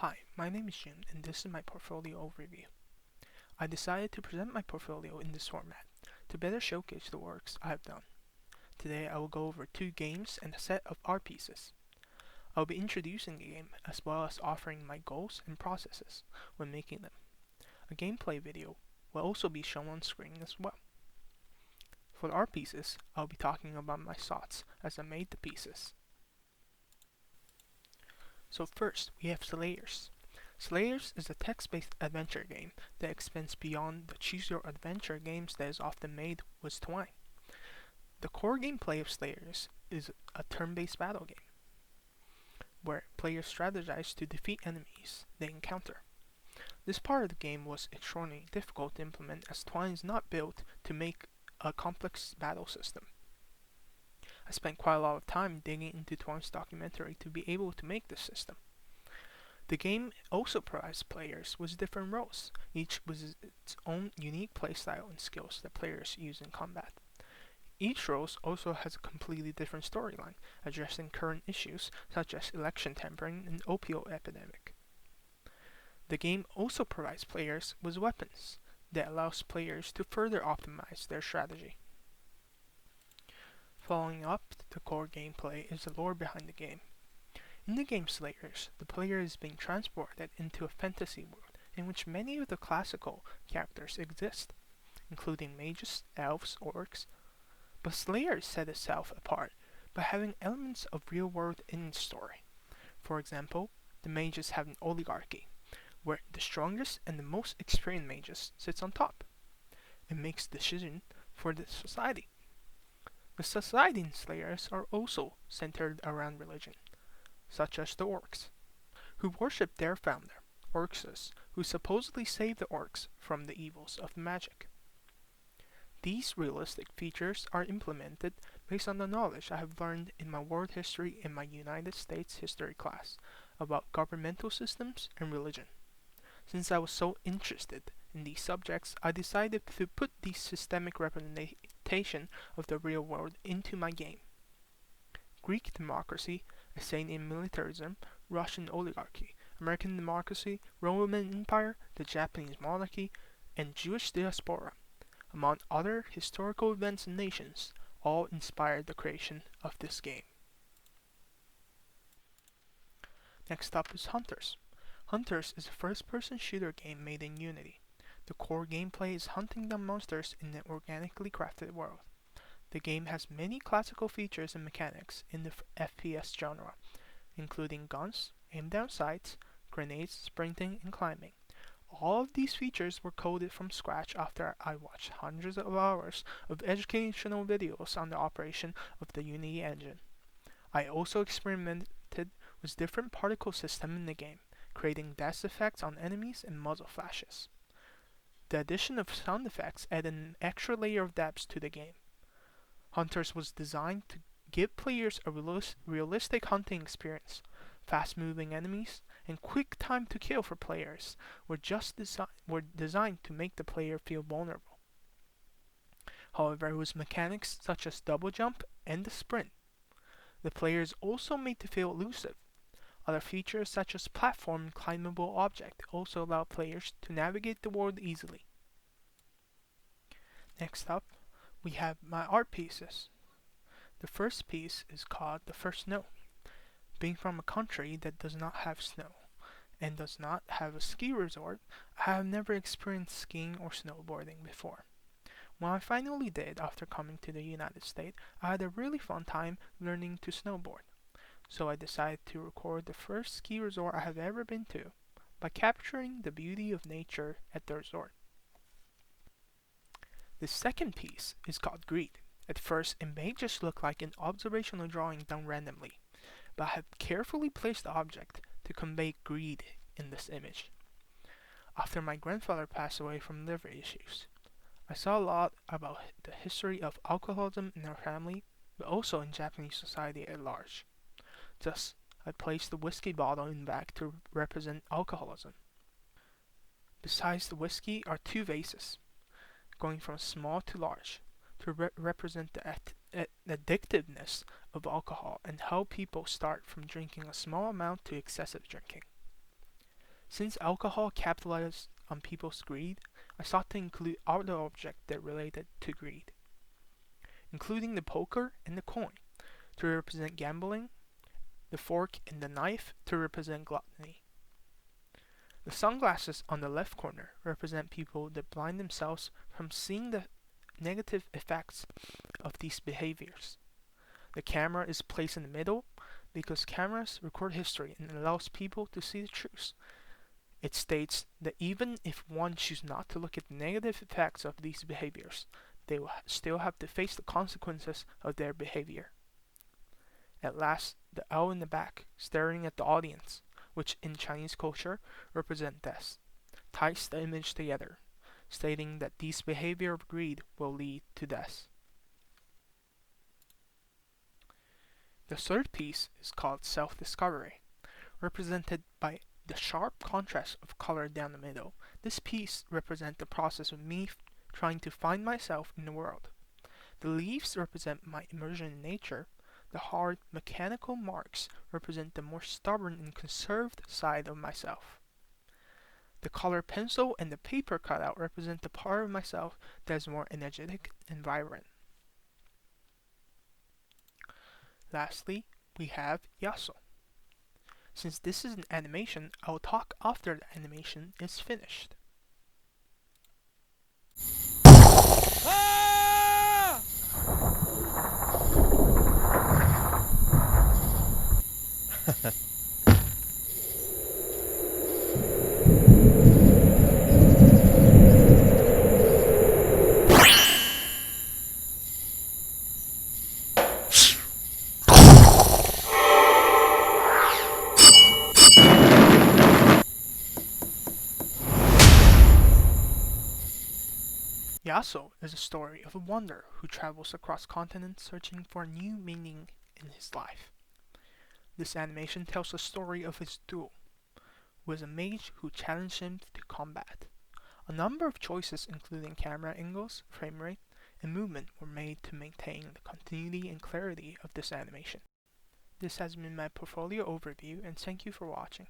Hi, my name is Jun, and this is my portfolio overview. I decided to present my portfolio in this format to better showcase the works I have done. Today I will go over two games and a set of art pieces. I will be introducing the game as well as offering my goals and processes when making them. A gameplay video will also be shown on screen as well. For the art pieces, I will be talking about my thoughts as I made the pieces. So first, we have Slayers. Slayers is a text-based adventure game that expands beyond the choose-your-adventure games that is often made with Twine. The core gameplay of Slayers is a turn-based battle game, where players strategize to defeat enemies they encounter. This part of the game was extraordinarily difficult to implement as Twine is not built to make a complex battle system. I spent quite a lot of time digging into Twine's documentary to be able to make this system. The game also provides players with different roles, each with its own unique playstyle and skills that players use in combat. Each role also has a completely different storyline, addressing current issues such as election tampering and opioid epidemic. The game also provides players with weapons that allows players to further optimize their strategy. Following up the core gameplay is the lore behind the game. In the game Slayers, the player is being transported into a fantasy world in which many of the classical characters exist, including mages, elves, orcs, but Slayers set itself apart by having elements of real world in its story. For example, the mages have an oligarchy, where the strongest and the most experienced mages sits on top. It makes decisions for the society. The society in Slayers are also centered around religion, such as the orcs, who worship their founder, Orcus, who supposedly saved the orcs from the evils of magic. These realistic features are implemented based on the knowledge I have learned in my world history in my United States history class about governmental systems and religion. Since I was so interested in these subjects, I decided to put the systemic representation of the real world into my game. Greek democracy, a saint in militarism, Russian oligarchy, American democracy, Roman Empire, the Japanese monarchy, and Jewish diaspora, among other historical events and nations, all inspired the creation of this game. Next up is Hunters. Hunters is a first-person shooter game made in Unity. The core gameplay is hunting down monsters in an organically crafted world. The game has many classical features and mechanics in the FPS genre, including guns, aim-down sights, grenades, sprinting, and climbing. All of these features were coded from scratch after I watched hundreds of hours of educational videos on the operation of the Unity engine. I also experimented with different particle systems in the game, creating dust effects on enemies and muzzle flashes. The addition of sound effects added an extra layer of depth to the game. Hunters was designed to give players a realistic hunting experience. Fast-moving enemies and quick time to kill for players were designed to make the player feel vulnerable. However, with mechanics such as double jump and the sprint, the player is also made to feel elusive. Other features such as platform and climbable object also allow players to navigate the world easily. Next up, we have my art pieces. The first piece is called The First Snow. Being from a country that does not have snow and does not have a ski resort, I have never experienced skiing or snowboarding before. When I finally did after coming to the United States, I had a really fun time learning to snowboard. So I decided to record the first ski resort I have ever been to by capturing the beauty of nature at the resort. The second piece is called Greed. At first, it may just look like an observational drawing done randomly, but I have carefully placed the object to convey greed in this image. After my grandfather passed away from liver issues, I saw a lot about the history of alcoholism in our family, but also in Japanese society at large. Thus, I placed the whiskey bottle in the back to represent alcoholism. Besides the whiskey are two vases, going from small to large, to represent the addictiveness of alcohol and how people start from drinking a small amount to excessive drinking. Since alcohol capitalized on people's greed, I sought to include other objects that related to greed, including the poker and the coin to represent gambling, the fork and the knife to represent gluttony. The sunglasses on the left corner represent people that blind themselves from seeing the negative effects of these behaviors. The camera is placed in the middle because cameras record history and allows people to see the truth. It states that even if one chooses not to look at the negative effects of these behaviors, they will still have to face the consequences of their behavior. At last, the L in the back, staring at the audience, which in Chinese culture represent death, ties the image together, stating that this behavior of greed will lead to death. The third piece is called self-discovery, represented by the sharp contrast of color down the middle. This piece represents the process of me trying to find myself in the world. The leaves represent my immersion in nature. The hard, mechanical marks represent the more stubborn and conserved side of myself. The color pencil and the paper cutout represent the part of myself that is more energetic and vibrant. Lastly, we have Yasso. Since this is an animation, I will talk after the animation is finished. Yasso is a story of a wanderer who travels across continents searching for a new meaning in his life. This animation tells the story of his duel with a mage who challenged him to combat. A number of choices including camera angles, frame rate, and movement were made to maintain the continuity and clarity of this animation. This has been my portfolio overview, and thank you for watching.